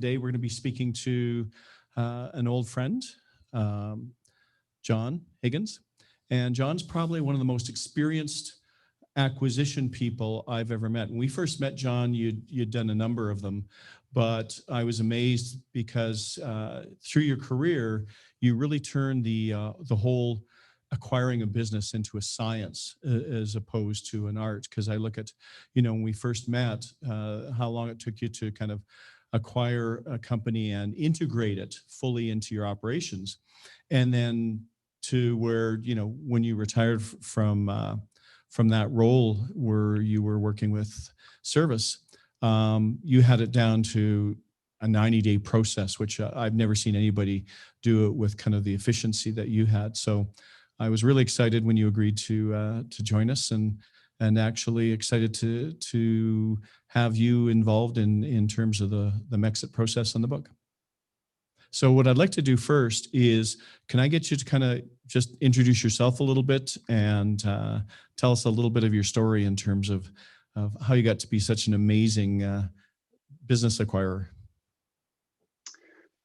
Today, we're going to be speaking to an old friend, um, John Higgins. And John's probably one of the most experienced acquisition people I've ever met. When we first met John, you'd done a number of them, but I was amazed because through your career, you really turned the whole acquiring a business into a science as opposed to an art. Because I look at, when we first met, how long it took you to kind of acquire a company and integrate it fully into your operations, and then to where when you retired from that role where you were working with service, you had it down to a 90-day process, which I've never seen anybody do it with kind of the efficiency that you had. So I was really excited when you agreed to join us, and actually excited to have you involved in terms of the Mexit process on the book. So what I'd like to do first is, can I get you to kind of just introduce yourself a little bit and tell us a little bit of your story in terms of how you got to be such an amazing business acquirer?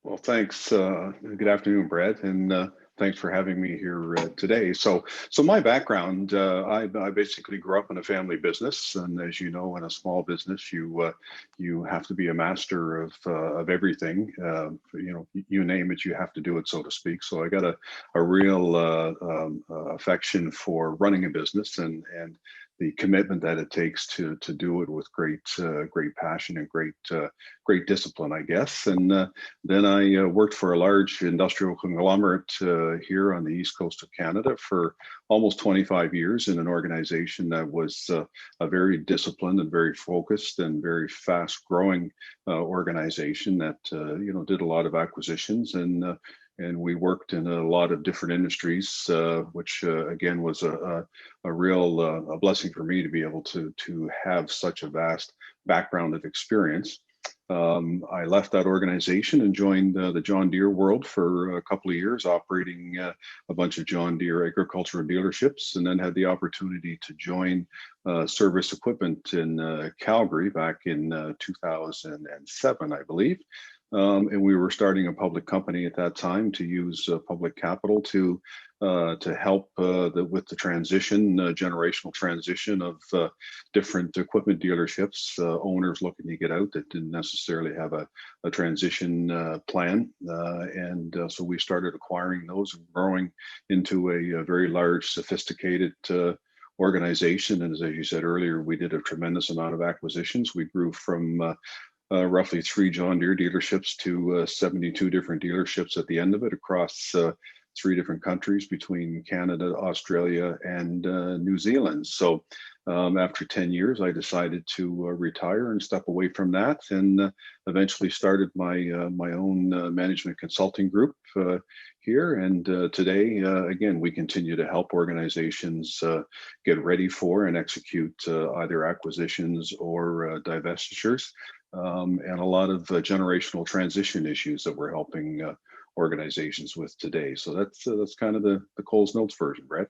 Well, thanks. Good afternoon, Brett, and thanks for having me here today. So my background, I basically grew up in a family business, and as you know, in a small business, you have to be a master of everything. You name it, you have to do it, so to speak. So I got a real affection for running a business and the commitment that it takes to do it with great passion and great discipline, I guess. And then I worked for a large industrial conglomerate here on the east coast of Canada for almost 25 years in an organization that was a very disciplined and very focused and very fast-growing organization that did a lot of acquisitions, and we worked in a lot of different industries, which again was a real a blessing for me to be able to have such a vast background of experience. I left that organization and joined the John Deere world for a couple of years, operating a bunch of John Deere agricultural dealerships, and then had the opportunity to join Service Equipment in Calgary back in 2007, I believe. And we were starting a public company at that time to use public capital to help with the transition, generational transition of different equipment dealerships, owners looking to get out that didn't necessarily have a transition plan. And so we started acquiring those and growing into a very large, sophisticated organization. And as you said earlier, we did a tremendous amount of acquisitions. We grew from roughly 3 John Deere dealerships to 72 different dealerships at the end of it across 3 different countries between Canada, Australia, and New Zealand. So after 10 years, I decided to retire and step away from that, and eventually started my own management consulting group here. And today, again, we continue to help organizations get ready for and execute either acquisitions or divestitures. And a lot of generational transition issues that we're helping organizations with today. So that's kind of the Coles Notes version, Brett.